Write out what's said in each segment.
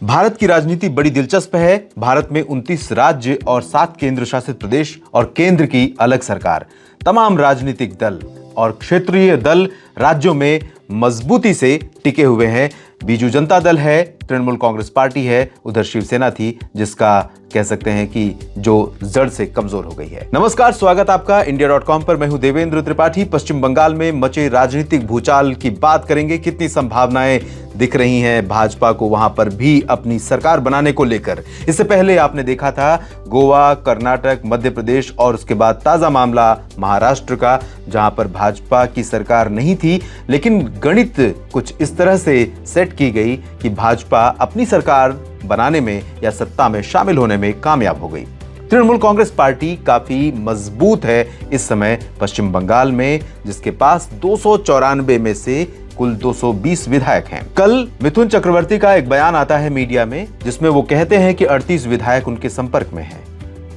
भारत की राजनीति बड़ी दिलचस्प है। भारत में 29 राज्य और 7 केंद्र शासित प्रदेश और केंद्र की अलग सरकार, तमाम राजनीतिक दल और क्षेत्रीय दल राज्यों में मजबूती से टिके हुए हैं। बीजू जनता दल है, तृणमूल कांग्रेस पार्टी है, उधर शिवसेना थी जिसका कह सकते हैं कि जो जड़ से कमजोर हो गई है। नमस्कार, स्वागत आपका India.com पर। मैं हूं देवेंद्र त्रिपाठी। पश्चिम बंगाल में मचे राजनीतिक भूचाल की बात करेंगे। कितनी संभावनाएं दिख रही हैं भाजपा को वहां पर भी अपनी सरकार बनाने को लेकर। इससे पहले आपने देखा था गोवा, कर्नाटक, मध्य प्रदेश और उसके बाद ताजा मामला महाराष्ट्र का, जहां पर भाजपा की सरकार नहीं थी, लेकिन गणित कुछ इस तरह से सेट की गई कि भाजपा अपनी सरकार बनाने में या सत्ता में शामिल होने में कामयाब हो गई। तृणमूल कांग्रेस पार्टी काफी मजबूत है इस समय पश्चिम बंगाल में, जिसके पास 294 में से कुल 220 विधायक हैं। कल मिथुन चक्रवर्ती का एक बयान आता है मीडिया में, जिसमें वो कहते हैं कि 38 विधायक उनके संपर्क में हैं।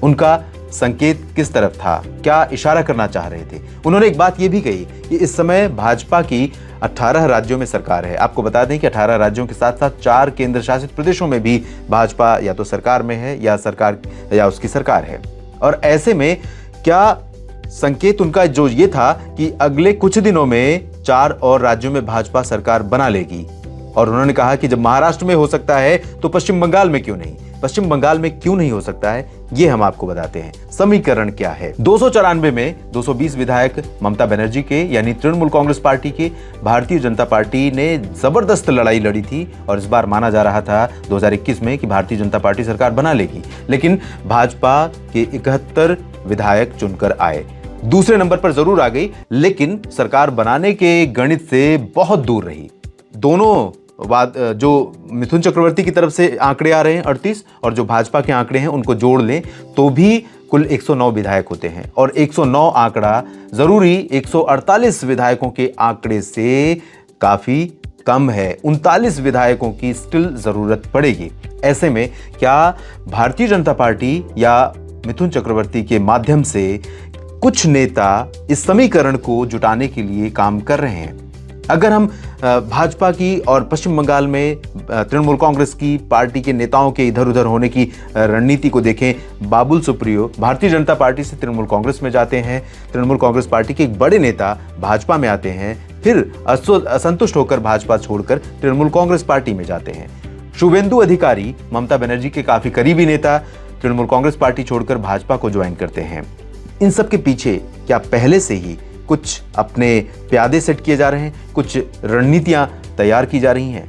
उनका संकेत किस तरफ था, क्या इशारा करना चाह रहे थे? उन्होंने एक बात यह भी कही कि इस समय भाजपा की 18 राज्यों में सरकार है। आपको बता दें कि 18 राज्यों के साथ साथ 4 केंद्र शासित प्रदेशों में भी भाजपा या तो सरकार में है या उसकी सरकार है। और ऐसे में क्या संकेत उनका जो ये था कि अगले कुछ दिनों में 4 और राज्यों में भाजपा सरकार बना लेगी। और उन्होंने कहा कि जब महाराष्ट्र में हो सकता है तो पश्चिम बंगाल में क्यों नहीं? पश्चिम बंगाल में क्यों नहीं हो सकता है, ये हम आपको बताते हैं। समीकरण क्या है? 294 में 220 विधायक ममता बनर्जी के यानी तृणमूल कांग्रेस पार्टी के। भारतीय जनता पार्टी ने जबरदस्त लड़ाई लड़ी थी और इस बार माना जा रहा था 2021 में कि भारतीय जनता पार्टी सरकार बना लेगी, लेकिन भाजपा के 71 विधायक चुनकर आए। दूसरे नंबर पर जरूर आ गई, लेकिन सरकार बनाने के गणित से बहुत दूर रही। दोनों जो मिथुन चक्रवर्ती की तरफ से आंकड़े आ रहे हैं 38 और जो भाजपा के आंकड़े हैं उनको जोड़ लें तो भी कुल 109 विधायक होते हैं। और 109 आंकड़ा जरूरी 148 विधायकों के आंकड़े से काफी कम है। 39 विधायकों की स्टिल जरूरत पड़ेगी। ऐसे में क्या भारतीय जनता पार्टी या मिथुन चक्रवर्ती के माध्यम से कुछ नेता इस समीकरण को जुटाने के लिए काम कर रहे हैं? अगर हम भाजपा की और पश्चिम बंगाल में तृणमूल कांग्रेस की पार्टी के नेताओं के इधर उधर होने की रणनीति को देखें, बाबुल सुप्रियो भारतीय जनता पार्टी से तृणमूल कांग्रेस में जाते हैं, तृणमूल कांग्रेस पार्टी के एक बड़े नेता भाजपा में आते हैं, फिर असंतुष्ट होकर भाजपा छोड़कर तृणमूल कांग्रेस पार्टी में जाते हैं। शुभेंदु अधिकारी ममता बनर्जी के काफी करीबी नेता तृणमूल कांग्रेस पार्टी छोड़कर भाजपा को ज्वाइन करते हैं। इन सब के पीछे क्या पहले से ही कुछ अपने प्यादे सेट किए जा रहे हैं, कुछ रणनीतियां तैयार की जा रही हैं?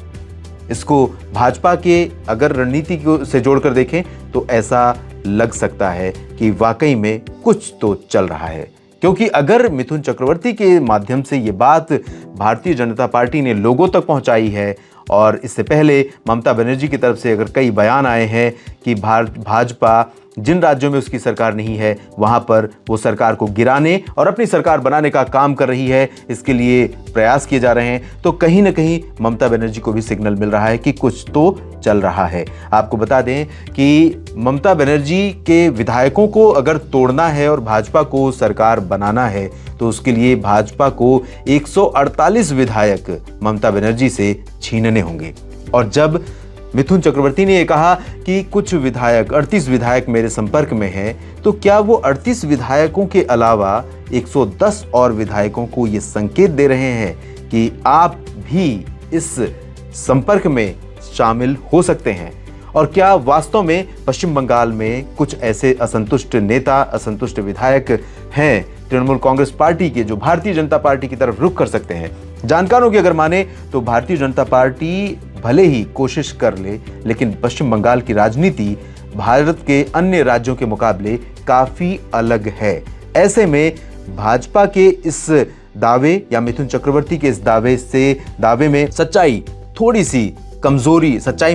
इसको भाजपा के अगर रणनीति से जोड़कर देखें तो ऐसा लग सकता है कि वाकई में कुछ तो चल रहा है। क्योंकि अगर मिथुन चक्रवर्ती के माध्यम से ये बात भारतीय जनता पार्टी ने लोगों तक पहुंचाई है, और इससे पहले ममता बनर्जी की तरफ से अगर कई बयान आए हैं कि भाजपा जिन राज्यों में उसकी सरकार नहीं है वहां पर वो सरकार को गिराने और अपनी सरकार बनाने का काम कर रही है, इसके लिए प्रयास किए जा रहे हैं, तो कहीं ना कहीं ममता बनर्जी को भी सिग्नल मिल रहा है कि कुछ तो चल रहा है। आपको बता दें कि ममता बनर्जी के विधायकों को अगर तोड़ना है और भाजपा को सरकार बनाना है तो उसके लिए भाजपा को 148 विधायक ममता बनर्जी से छीनने होंगे। और जब मिथुन चक्रवर्ती ने यह कहा कि कुछ विधायक 38 विधायक मेरे संपर्क में हैं, तो क्या वो 38 विधायकों के अलावा 110 और विधायकों को ये संकेत दे रहे हैं कि आप भी इस संपर्क में शामिल हो सकते हैं? और क्या वास्तव में पश्चिम बंगाल में कुछ ऐसे असंतुष्ट नेता, असंतुष्ट विधायक हैं तृणमूल कांग्रेस पार्टी के जो भारतीय जनता पार्टी की तरफ रुख कर सकते हैं? जानकारों की अगर माने तो भारतीय जनता पार्टी भले ही कोशिश कर ले, लेकिन पश्चिम बंगाल की राजनीति भारत के अन्य राज्यों के मुकाबले काफी अलग है। ऐसे में भाजपा के इस दावे या मिथुन चक्रवर्ती के इस दावे में सच्चाई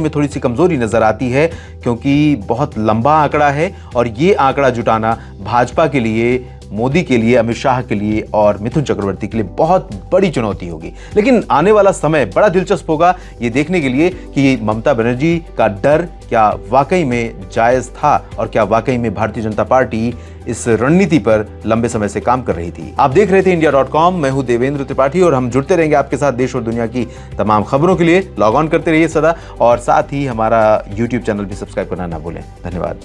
में थोड़ी सी कमजोरी नजर आती है, क्योंकि बहुत लंबा आंकड़ा है और ये आंकड़ा जुटाना भाजपा के लिए मोदी के लिए, अमित शाह के लिए और मिथुन चक्रवर्ती के लिए बहुत बड़ी चुनौती होगी। लेकिन आने वाला समय बड़ा दिलचस्प होगा ये देखने के लिए कि ममता बनर्जी का डर क्या वाकई में जायज था और क्या वाकई में भारतीय जनता पार्टी इस रणनीति पर लंबे समय से काम कर रही थी। आप देख रहे थे India.com, मैं हूं देवेंद्र त्रिपाठी और हम जुड़ते रहेंगे आपके साथ देश और दुनिया की तमाम खबरों के लिए। लॉग ऑन करते रहिए सदा और साथ ही हमारा YouTube चैनल भी सब्सक्राइब करना ना भूलें। धन्यवाद।